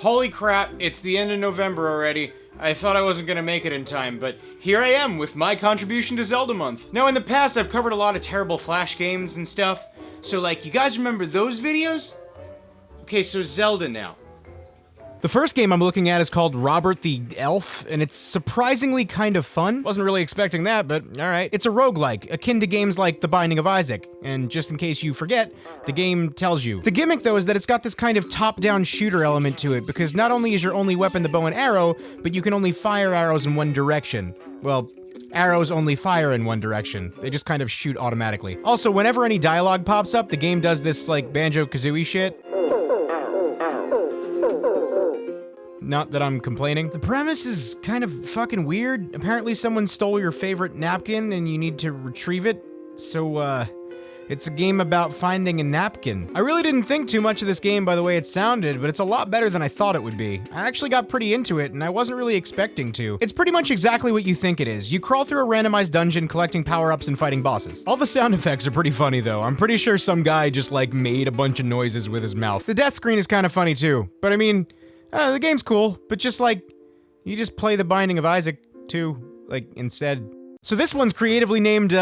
Holy crap, it's the end of November already. I thought I wasn't gonna make it in time, but here I am with my contribution to Zelda Month. Now, in the past, I've covered a lot of terrible Flash games and stuff, so like, you guys remember those videos? Okay, so Zelda now. The first game I'm looking at is called Robert the Elf, and it's surprisingly kind of fun. Wasn't really expecting that, but alright. It's a roguelike, akin to games like The Binding of Isaac, and just in case you forget, the game tells you. The gimmick, though, is that it's got this kind of top-down shooter element to it, because not only is your only weapon the bow and arrow, but you can only fire arrows in one direction. Well, arrows only fire in one direction. They just kind of shoot automatically. Also, whenever any dialogue pops up, the game does this, like, Banjo-Kazooie shit. Not that I'm complaining. The premise is kind of fucking weird. Apparently someone stole your favorite napkin and you need to retrieve it. So, it's a game about finding a napkin. I really didn't think too much of this game by the way it sounded, but it's a lot better than I thought it would be. I actually got pretty into it, and I wasn't really expecting to. It's pretty much exactly what you think it is. You crawl through a randomized dungeon collecting power-ups and fighting bosses. All the sound effects are pretty funny though. I'm pretty sure some guy just like made a bunch of noises with his mouth. The death screen is kind of funny too, but I mean, the game's cool, but just like, you just play The Binding of Isaac too, like, instead. So this one's creatively named,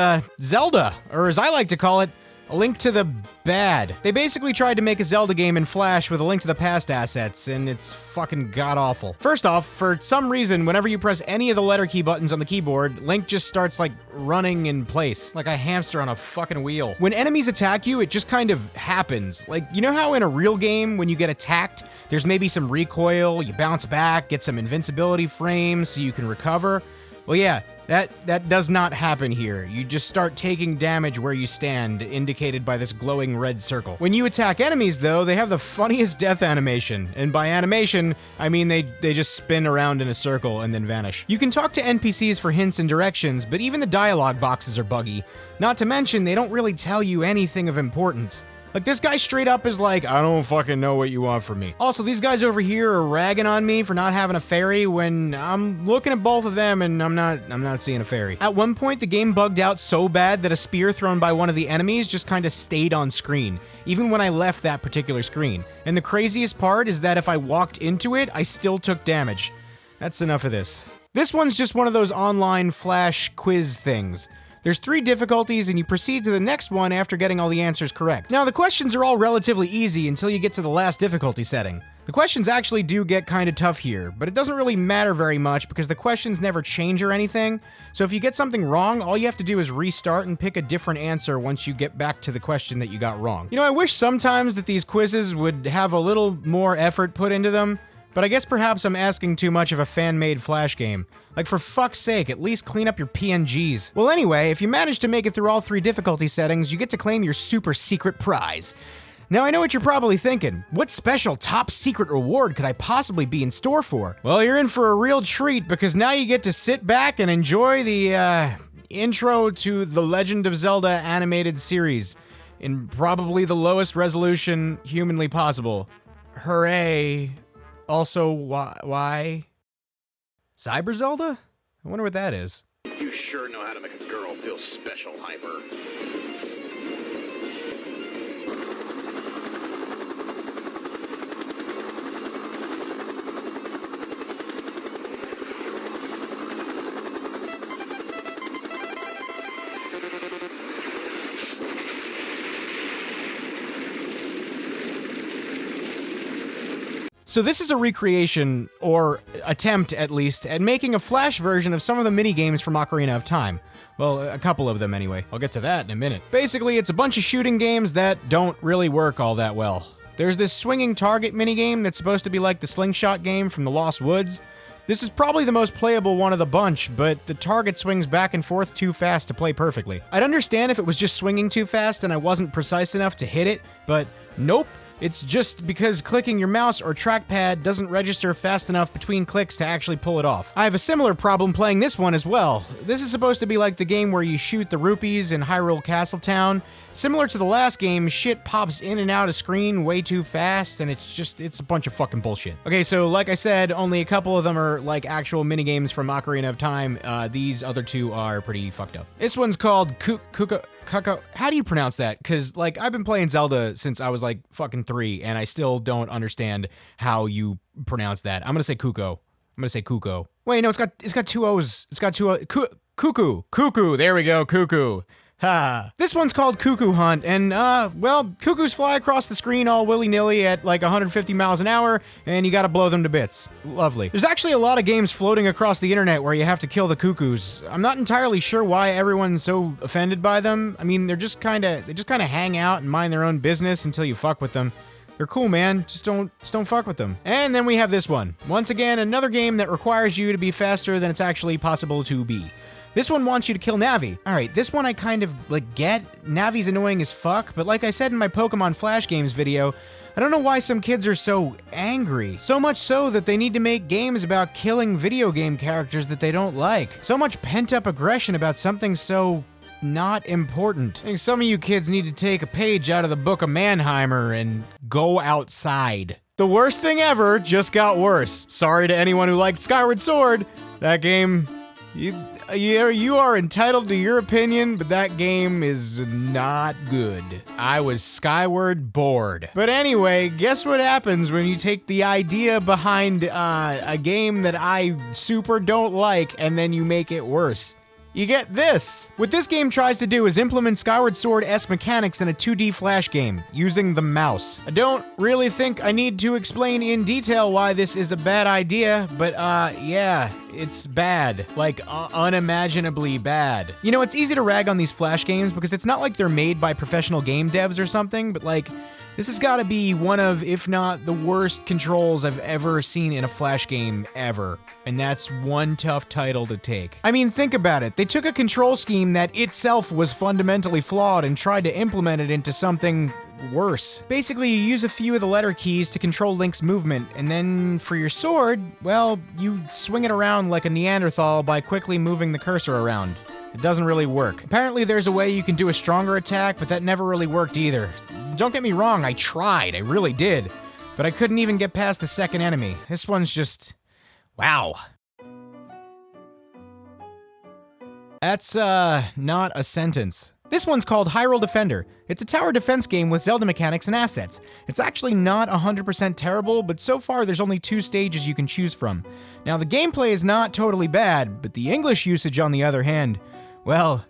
Zelda, or as I like to call it, A Link to the Bad. They basically tried to make a Zelda game in Flash with a link to the past assets, and it's fucking god-awful. First off, for some reason, whenever you press any of the letter key buttons on the keyboard, Link just starts, like, running in place, like a hamster on a fucking wheel. When enemies attack you, it just kind of happens. Like, you know how in a real game, when you get attacked, there's maybe some recoil, you bounce back, get some invincibility frames so you can recover? Well, yeah, that does not happen here. You just start taking damage where you stand, indicated by this glowing red circle. When you attack enemies, though, they have the funniest death animation. And by animation, I mean they just spin around in a circle and then vanish. You can talk to NPCs for hints and directions, but even the dialogue boxes are buggy. Not to mention, they don't really tell you anything of importance. Like, this guy straight up is like, I don't fucking know what you want from me. Also, these guys over here are ragging on me for not having a fairy when I'm looking at both of them and I'm not seeing a fairy. At one point, the game bugged out so bad that a spear thrown by one of the enemies just kind of stayed on screen, even when I left that particular screen. And the craziest part is that if I walked into it, I still took damage. That's enough of this. This one's just one of those online Flash quiz things. There's 3 difficulties, and you proceed to the next one after getting all the answers correct. Now, the questions are all relatively easy until you get to the last difficulty setting. The questions actually do get kinda tough here, but it doesn't really matter very much because the questions never change or anything, so if you get something wrong, all you have to do is restart and pick a different answer once you get back to the question that you got wrong. You know, I wish sometimes that these quizzes would have a little more effort put into them, but I guess perhaps I'm asking too much of a fan-made Flash game. Like, for fuck's sake, at least clean up your PNGs. Well, anyway, if you manage to make it through all 3 difficulty settings, you get to claim your super secret prize. Now, I know what you're probably thinking. What special top secret reward could I possibly be in store for? Well, you're in for a real treat, because now you get to sit back and enjoy the, intro to the Legend of Zelda animated series in probably the lowest resolution humanly possible. Hooray. Also, why? Cyber Zelda? I wonder what that is. You sure know how to make a girl feel special, Hyper. So this is a recreation, or attempt at least, at making a Flash version of some of the minigames from Ocarina of Time. Well, a couple of them anyway. I'll get to that in a minute. Basically, it's a bunch of shooting games that don't really work all that well. There's this swinging target minigame that's supposed to be like the slingshot game from the Lost Woods. This is probably the most playable one of the bunch, but the target swings back and forth too fast to play perfectly. I'd understand if it was just swinging too fast and I wasn't precise enough to hit it, but nope. It's just because clicking your mouse or trackpad doesn't register fast enough between clicks to actually pull it off. I have a similar problem playing this one as well. This is supposed to be like the game where you shoot the rupees in Hyrule Castletown. Similar to the last game, shit pops in and out of screen way too fast, and it's a bunch of fucking bullshit. Okay, so like I said, only a couple of them are like actual minigames from Ocarina of Time. These other 2 are pretty fucked up. This one's called Cuckoo. How do you pronounce that? Because, like, I've been playing Zelda since I was, like, fucking 3, and I still don't understand how you pronounce that. I'm gonna say Cuckoo. Wait, no, it's got two O's. It's got two O's. Cuckoo. There we go, Cuckoo. Ha. This one's called Cuckoo Hunt, and, well, cuckoos fly across the screen all willy-nilly at like 150 miles an hour, and you gotta blow them to bits. Lovely. There's actually a lot of games floating across the internet where you have to kill the cuckoos. I'm not entirely sure why everyone's so offended by them. I mean, they just kinda hang out and mind their own business until you fuck with them. They're cool, man. Just don't fuck with them. And then we have this one. Once again, another game that requires you to be faster than it's actually possible to be. This one wants you to kill Navi. Alright, this one I kind of, like, get. Navi's annoying as fuck, but like I said in my Pokemon Flash Games video, I don't know why some kids are so angry. So much so that they need to make games about killing video game characters that they don't like. So much pent-up aggression about something so not important. I think some of you kids need to take a page out of the Book of Mannheimer and go outside. The worst thing ever just got worse. Sorry to anyone who liked Skyward Sword. That game... You are entitled to your opinion, but that game is not good. I was skyward bored. But anyway, guess what happens when you take the idea behind a game that I super don't like and then you make it worse? You get this. What this game tries to do is implement Skyward Sword-esque mechanics in a 2D Flash game, using the mouse. I don't really think I need to explain in detail why this is a bad idea, but yeah, it's bad. Like, unimaginably bad. You know, it's easy to rag on these Flash games because it's not like they're made by professional game devs or something, but like, this has gotta be one of, if not the worst controls I've ever seen in a Flash game ever. And that's one tough title to take. I mean, think about it. They took a control scheme that itself was fundamentally flawed and tried to implement it into something worse. Basically, you use a few of the letter keys to control Link's movement, and then for your sword, well, you swing it around like a Neanderthal by quickly moving the cursor around. It doesn't really work. Apparently there's a way you can do a stronger attack, but that never really worked either. Don't get me wrong, I tried, I really did. But I couldn't even get past the second enemy. This one's just... wow. That's, not a sentence. This one's called Hyrule Defender. It's a tower defense game with Zelda mechanics and assets. It's actually not 100% terrible, but so far there's only 2 stages you can choose from. Now the gameplay is not totally bad, but the English usage on the other hand, well...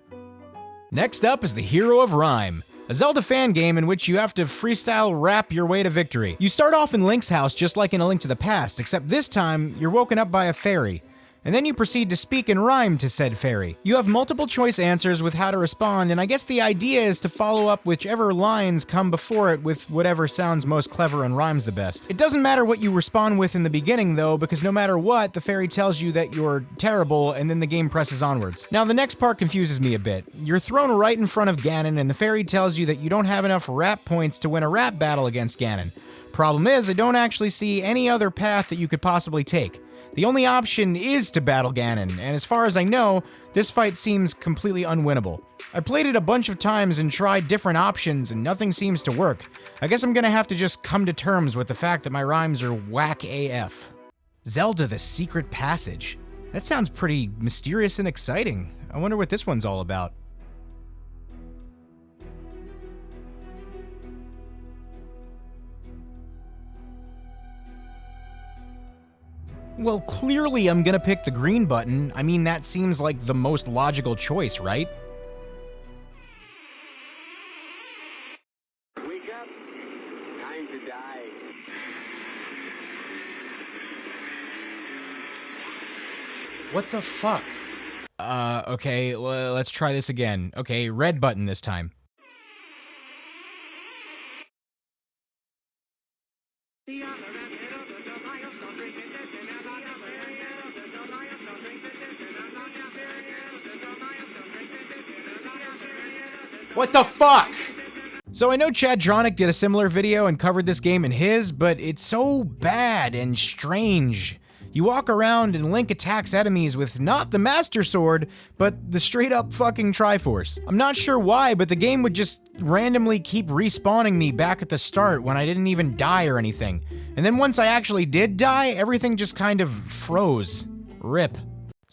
Next up is the Hero of Rhyme, a Zelda fan game in which you have to freestyle rap your way to victory. You start off in Link's house just like in A Link to the Past, except this time you're woken up by a fairy. And then you proceed to speak in rhyme to said fairy. You have multiple choice answers with how to respond, and I guess the idea is to follow up whichever lines come before it with whatever sounds most clever and rhymes the best. It doesn't matter what you respond with in the beginning though, because no matter what, the fairy tells you that you're terrible, and then the game presses onwards. Now the next part confuses me a bit. You're thrown right in front of Ganon, and the fairy tells you that you don't have enough rap points to win a rap battle against Ganon. Problem is, I don't actually see any other path that you could possibly take. The only option is to battle Ganon, and as far as I know, this fight seems completely unwinnable. I played it a bunch of times and tried different options, and nothing seems to work. I guess I'm gonna have to just come to terms with the fact that my rhymes are whack AF. Zelda the Secret Passage. That sounds pretty mysterious and exciting. I wonder what this one's all about. Well, clearly I'm gonna pick the green button. I mean, that seems like the most logical choice, right? Wake up. Time to die. What the fuck? Okay, let's try this again. Okay, red button this time. What the fuck? So I know Chad Dronick did a similar video and covered this game in his, but it's so bad and strange. You walk around and Link attacks enemies with not the Master Sword, but the straight up fucking Triforce. I'm not sure why, but the game would just randomly keep respawning me back at the start when I didn't even die or anything. And then once I actually did die, everything just kind of froze. RIP.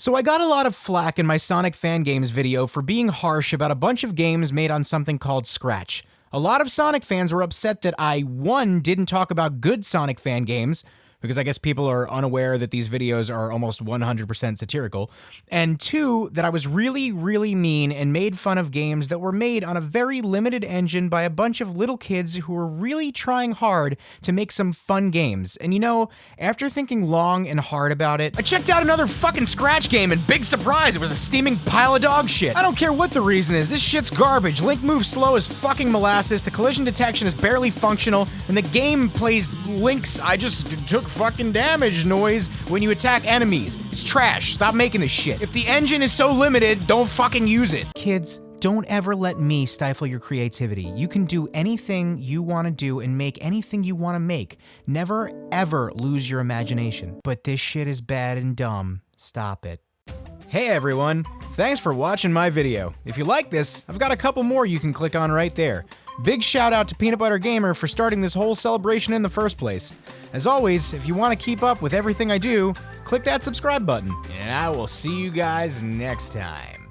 So I got a lot of flack in my Sonic Fan Games video for being harsh about a bunch of games made on something called Scratch. A lot of Sonic fans were upset that I, 1, didn't talk about good Sonic fan games, because I guess people are unaware that these videos are almost 100% satirical, and 2, that I was really, really mean and made fun of games that were made on a very limited engine by a bunch of little kids who were really trying hard to make some fun games. And you know, after thinking long and hard about it, I checked out another fucking Scratch game, and big surprise, it was a steaming pile of dog shit. I don't care what the reason is, this shit's garbage. Link moves slow as fucking molasses, the collision detection is barely functional, and the game plays Link's "I just took fucking damage" noise when you attack enemies. It's trash. Stop making this shit. If the engine is so limited, don't fucking use it. Kids, don't ever let me stifle your creativity. You can do anything you want to do and make anything you want to make. Never, ever lose your imagination. But this shit is bad and dumb. Stop it. Hey everyone, thanks for watching my video. If you like this, I've got a couple more you can click on right there. Big shout out to Peanut Butter Gamer for starting this whole celebration in the first place. As always, if you want to keep up with everything I do, click that subscribe button. And I will see you guys next time.